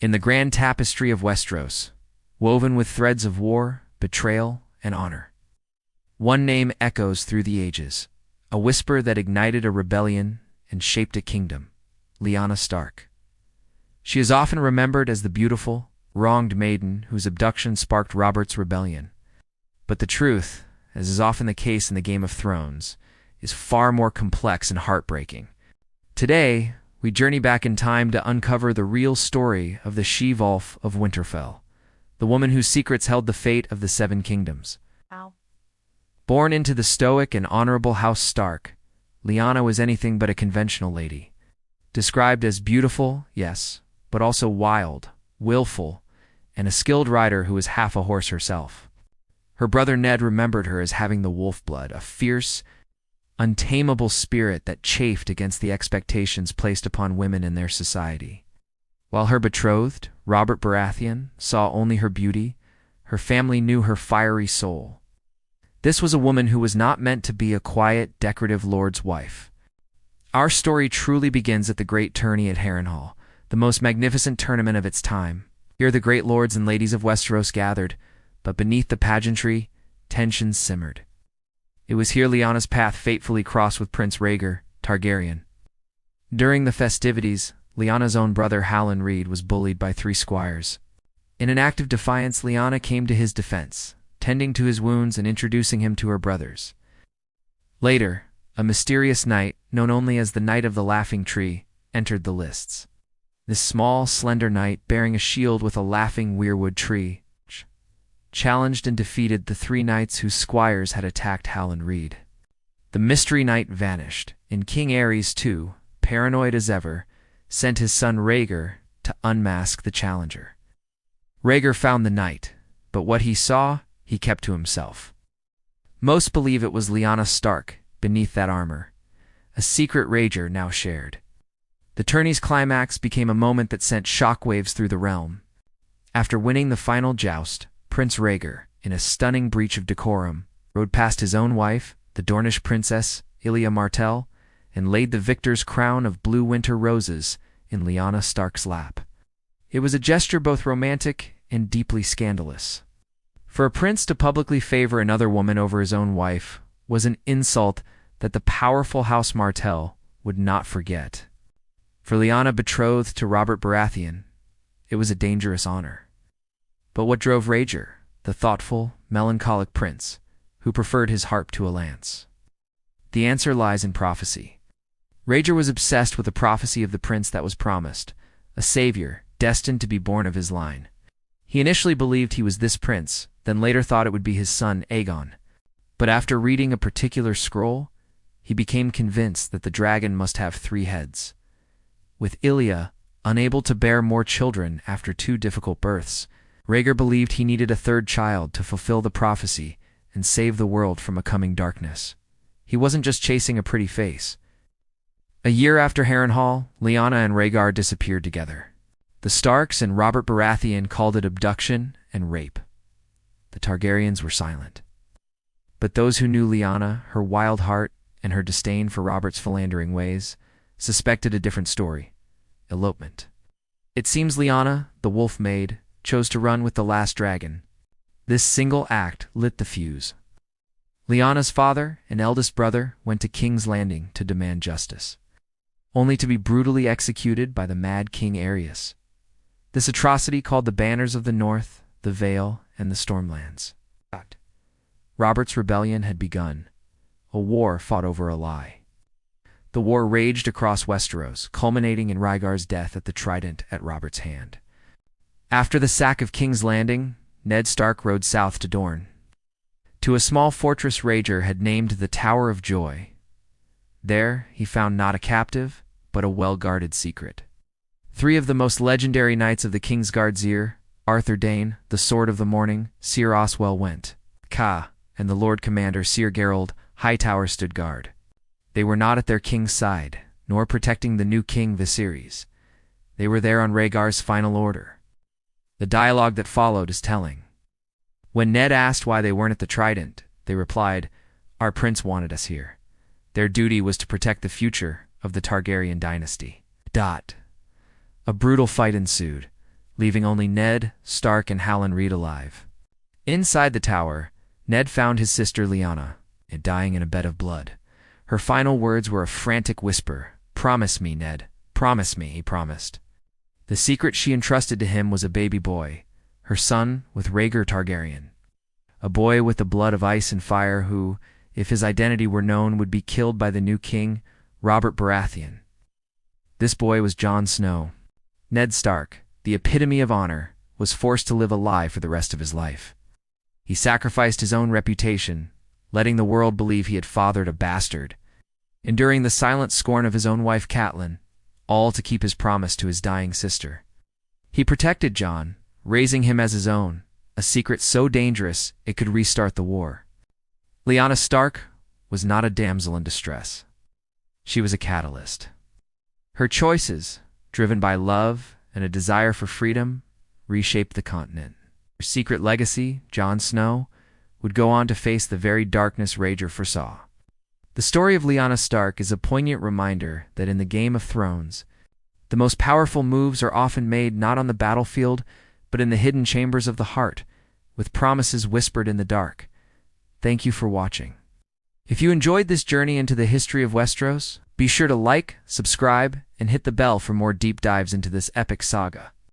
in the grand tapestry of Westeros, woven with threads of war, betrayal, and honor. One name echoes through the ages, a whisper that ignited a rebellion and shaped a kingdom: Lyanna Stark. She is often remembered as the beautiful, wronged maiden whose abduction sparked Robert's rebellion. But the truth, as is often the case in the Game of Thrones, is far more complex and heartbreaking. Today, we journey back in time to uncover the real story of the She-Wolf of Winterfell, the woman whose secrets held the fate of the Seven Kingdoms. Wow. Born into the stoic and honorable House Stark, Lyanna was anything but a conventional lady. Described as beautiful, yes, but also wild, willful, and a skilled rider who was half a horse herself. Her brother Ned remembered her as having the wolf blood, a fierce, untamable spirit that chafed against the expectations placed upon women in their society. While her betrothed, Robert Baratheon, saw only her beauty, her family knew her fiery soul. This was a woman who was not meant to be a quiet, decorative lord's wife. Our story truly begins at the great tourney at Harrenhal, the most magnificent tournament of its time. Here the great lords and ladies of Westeros gathered, but beneath the pageantry, tensions simmered. It was here Lyanna's path fatefully crossed with Prince Rhaegar Targaryen. During the festivities, Lyanna's own brother Hallan Reed was bullied by 3 squires. In an act of defiance, Lyanna came to his defense, tending to his wounds and introducing him to her brothers. Later, a mysterious knight, known only as the Knight of the Laughing Tree, entered the lists. This small, slender knight, bearing a shield with a laughing weirwood tree, challenged and defeated the 3 knights whose squires had attacked Hallan Reed. The mystery knight vanished, and King Aerys, too, paranoid as ever, sent his son Rhaegar to unmask the challenger. Rhaegar found the knight, but what he saw, he kept to himself. Most believe it was Lyanna Stark beneath that armor, a secret Rhaegar now shared. The tourney's climax became a moment that sent shockwaves through the realm. After winning the final joust, Prince Rhaegar, in a stunning breach of decorum, rode past his own wife, the Dornish princess Elia Martell, and laid the victor's crown of blue winter roses in Lyanna Stark's lap. It was a gesture both romantic and deeply scandalous. For a prince to publicly favor another woman over his own wife was an insult that the powerful House Martell would not forget. For Lyanna, betrothed to Robert Baratheon, it was a dangerous honor. But what drove Rhaegar, the thoughtful, melancholic prince, who preferred his harp to a lance? The answer lies in prophecy. Rhaegar was obsessed with the prophecy of the prince that was promised, a savior destined to be born of his line. He initially believed he was this prince, then later thought it would be his son Aegon. But after reading a particular scroll, he became convinced that the dragon must have 3 heads. With Elia unable to bear more children after 2 difficult births, Rhaegar believed he needed a 3rd child to fulfill the prophecy and save the world from a coming darkness. He wasn't just chasing a pretty face. A year after Harrenhal, Lyanna and Rhaegar disappeared together. The Starks and Robert Baratheon called it abduction and rape. The Targaryens were silent. But those who knew Lyanna, her wild heart, and her disdain for Robert's philandering ways, suspected a different story: elopement. It seems Lyanna, the wolf maid, chose to run with the last dragon. This single act lit the fuse. Lyanna's father and eldest brother went to King's Landing to demand justice, only to be brutally executed by the mad King Aerys. This atrocity called the banners of the North, the Vale, and the Stormlands. Robert's rebellion had begun, a war fought over a lie. The war raged across Westeros, culminating in Rhaegar's death at the Trident at Robert's hand. After the sack of King's Landing, Ned Stark rode south to Dorne, to a small fortress Rhaegar had named the Tower of Joy. There he found not a captive, but a well-guarded secret. 3 of the most legendary knights of the Kingsguard's ear, Arthur Dayne, the Sword of the Morning, Sir Oswell Went, and the Lord Commander Sir Gerald Hightower stood guard. They were not at their king's side, nor protecting the new king Viserys. They were there on Rhaegar's final order. The dialogue that followed is telling. When Ned asked why they weren't at the Trident, they replied, "Our prince wanted us here. Their duty was to protect the future of the Targaryen dynasty." A brutal fight ensued, leaving only Ned, Stark, and Hallan Reed alive. Inside the tower, Ned found his sister Lyanna, dying in a bed of blood. Her final words were a frantic whisper. "Promise me, Ned. Promise me," he promised. The secret she entrusted to him was a baby boy, her son with Rhaegar Targaryen. A boy with the blood of ice and fire who, if his identity were known, would be killed by the new king, Robert Baratheon. This boy was Jon Snow. Ned Stark, the epitome of honor, was forced to live a lie for the rest of his life. He sacrificed his own reputation, letting the world believe he had fathered a bastard, enduring the silent scorn of his own wife Catelyn, all to keep his promise to his dying sister. He protected Jon, raising him as his own, a secret so dangerous it could restart the war. Lyanna Stark was not a damsel in distress. She was a catalyst. Her choices, driven by love and a desire for freedom, reshaped the continent. Her secret legacy, Jon Snow, would go on to face the very darkness Rhaegar foresaw. The story of Lyanna Stark is a poignant reminder that in the Game of Thrones, the most powerful moves are often made not on the battlefield, but in the hidden chambers of the heart, with promises whispered in the dark. Thank you for watching. If you enjoyed this journey into the history of Westeros, be sure to like, subscribe, and hit the bell for more deep dives into this epic saga.